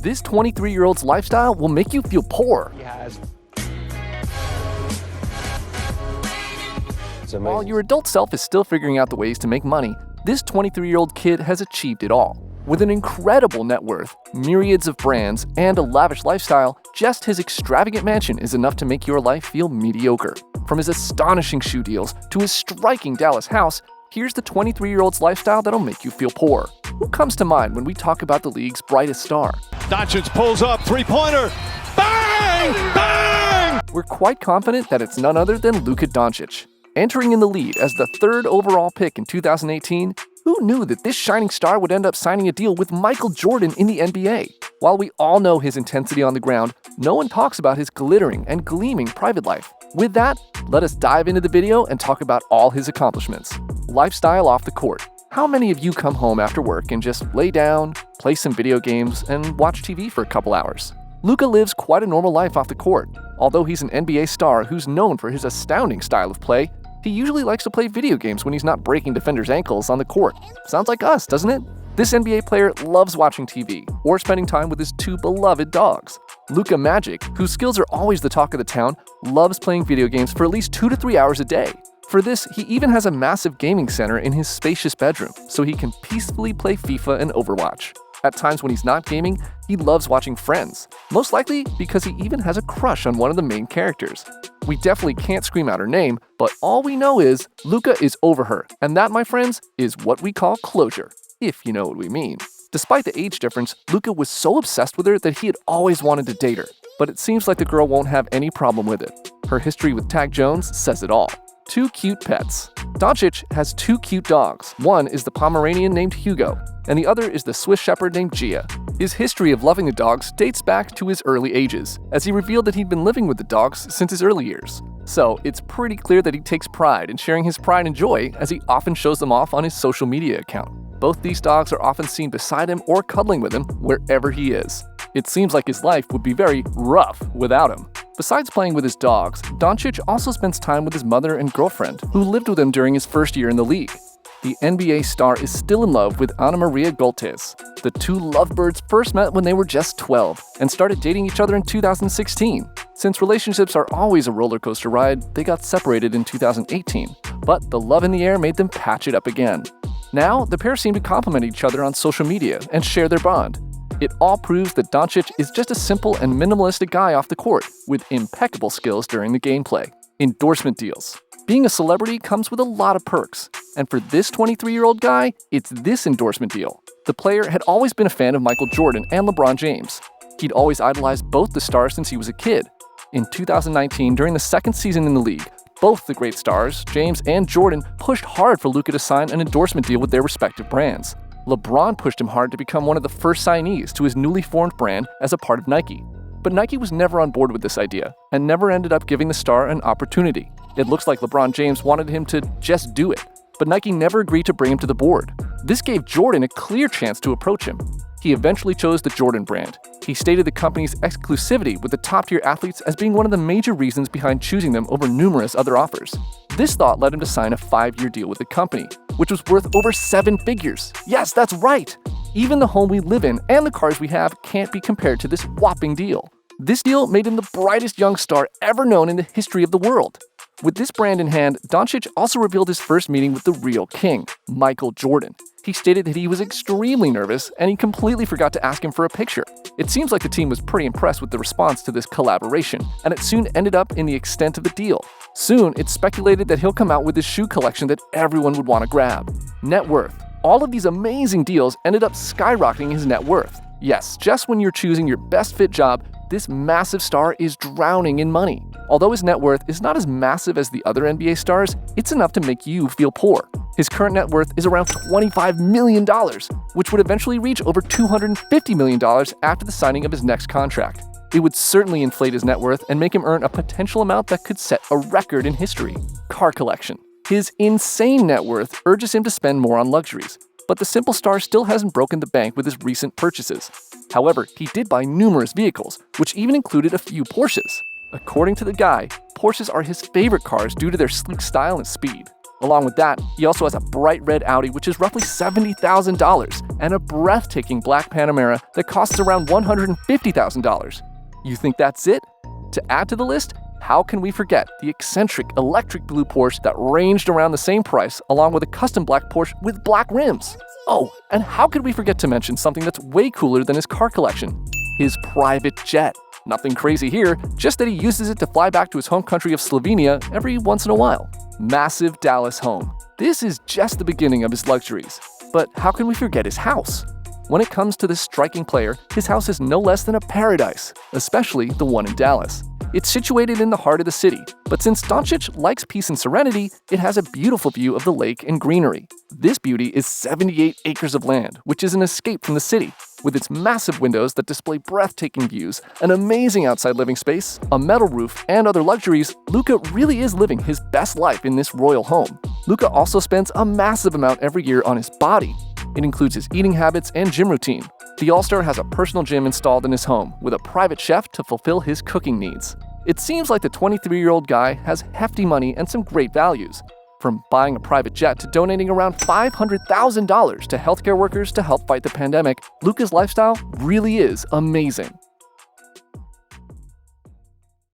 This 23-year-old's lifestyle will make you feel poor. While your adult self is still figuring out the ways to make money, this 23-year-old kid has achieved it all. With an incredible net worth, myriads of brands, and a lavish lifestyle, just his extravagant mansion is enough to make your life feel mediocre. From his astonishing shoe deals to his striking Dallas house, here's the 23-year-old's lifestyle that'll make you feel poor. Who comes to mind when we talk about the league's brightest star? Doncic pulls up, three-pointer, bang! Bang! We're quite confident that it's none other than Luka Doncic. Entering in the lead as the 3rd overall pick in 2018, who knew that this shining star would end up signing a deal with Michael Jordan in the NBA? While we all know his intensity on the ground, no one talks about his glittering and gleaming private life. With that, let us dive into the video and talk about all his accomplishments. Lifestyle off the court. How many of you come home after work and just lay down, play some video games, and watch TV for a couple hours? Luka lives quite a normal life off the court. Although he's an NBA star who's known for his astounding style of play, he usually likes to play video games when he's not breaking defenders' ankles on the court. Sounds like us, doesn't it? This NBA player loves watching TV or spending time with his 2 beloved dogs. Luka Magic, whose skills are always the talk of the town, loves playing video games for at least 2 to 3 hours a day. For this, he even has a massive gaming center in his spacious bedroom, so he can peacefully play FIFA and Overwatch. At times when he's not gaming, he loves watching Friends, most likely because he even has a crush on one of the main characters. We definitely can't scream out her name, but all we know is Luka is over her, and that, my friends, is what we call closure, if you know what we mean. Despite the age difference, Luka was so obsessed with her that he had always wanted to date her, but it seems like the girl won't have any problem with it. Her history with Tag Jones says it all. 2 cute pets. Doncic has 2 cute dogs. One is the Pomeranian named Hugo, and the other is the Swiss Shepherd named Gia. His history of loving the dogs dates back to his early ages, as he revealed that he'd been living with the dogs since his early years. So it's pretty clear that he takes pride in sharing his pride and joy, as he often shows them off on his social media account. Both these dogs are often seen beside him or cuddling with him wherever he is. It seems like his life would be very rough without him. Besides playing with his dogs, Doncic also spends time with his mother and girlfriend, who lived with him during his first year in the league. The NBA star is still in love with Ana Maria Goltes. The 2 lovebirds first met when they were just 12 and started dating each other in 2016. Since relationships are always a roller coaster ride, they got separated in 2018, but the love in the air made them patch it up again. Now, the pair seem to compliment each other on social media and share their bond. It all proves that Doncic is just a simple and minimalistic guy off the court, with impeccable skills during the gameplay. Endorsement deals. Being a celebrity comes with a lot of perks, and for this 23-year-old guy, it's this endorsement deal. The player had always been a fan of Michael Jordan and LeBron James. He'd always idolized both the stars since he was a kid. In 2019, during the 2nd season in the league, both the great stars, James and Jordan, pushed hard for Luka to sign an endorsement deal with their respective brands. LeBron pushed him hard to become one of the first signees to his newly formed brand as a part of Nike. But Nike was never on board with this idea and never ended up giving the star an opportunity. It looks like LeBron James wanted him to just do it, but Nike never agreed to bring him to the board. This gave Jordan a clear chance to approach him. He eventually chose the Jordan brand. He stated the company's exclusivity with the top-tier athletes as being one of the major reasons behind choosing them over numerous other offers. This thought led him to sign a 5-year deal with the company, which was worth over 7 figures. Yes, that's right! Even the home we live in and the cars we have can't be compared to this whopping deal. This deal made him the brightest young star ever known in the history of the world. With this brand in hand, Doncic also revealed his first meeting with the real king, Michael Jordan. He stated that he was extremely nervous and he completely forgot to ask him for a picture. It seems like the team was pretty impressed with the response to this collaboration, and it soon ended up in the extent of the deal. Soon, it's speculated that he'll come out with his shoe collection that everyone would want to grab. Net worth. All of these amazing deals ended up skyrocketing his net worth. Yes, just when you're choosing your best fit job, this massive star is drowning in money. Although his net worth is not as massive as the other NBA stars, it's enough to make you feel poor. His current net worth is around $25 million, which would eventually reach over $250 million after the signing of his next contract. It would certainly inflate his net worth and make him earn a potential amount that could set a record in history. Car collection. His insane net worth urges him to spend more on luxuries, but the simple star still hasn't broken the bank with his recent purchases. However, he did buy numerous vehicles, which even included a few Porsches. According to the guy, Porsches are his favorite cars due to their sleek style and speed. Along with that, he also has a bright red Audi which is roughly $70,000 and a breathtaking black Panamera that costs around $150,000. You think that's it? To add to the list, how can we forget the eccentric electric blue Porsche that ranged around the same price along with a custom black Porsche with black rims? Oh, and how could we forget to mention something that's way cooler than his car collection? His private jet. Nothing crazy here, just that he uses it to fly back to his home country of Slovenia every once in a while. Massive Dallas home. This is just the beginning of his luxuries. But how can we forget his house? When it comes to this striking player, his house is no less than a paradise, especially the one in Dallas. It's situated in the heart of the city, but since Doncic likes peace and serenity, it has a beautiful view of the lake and greenery. This beauty is 78 acres of land, which is an escape from the city. With its massive windows that display breathtaking views, an amazing outside living space, a metal roof, and other luxuries, Luka really is living his best life in this royal home. Luka also spends a massive amount every year on his body. It includes his eating habits and gym routine. The All-Star has a personal gym installed in his home, with a private chef to fulfill his cooking needs. It seems like the 23-year-old guy has hefty money and some great values. From buying a private jet to donating around $500,000 to healthcare workers to help fight the pandemic, Luka's lifestyle really is amazing.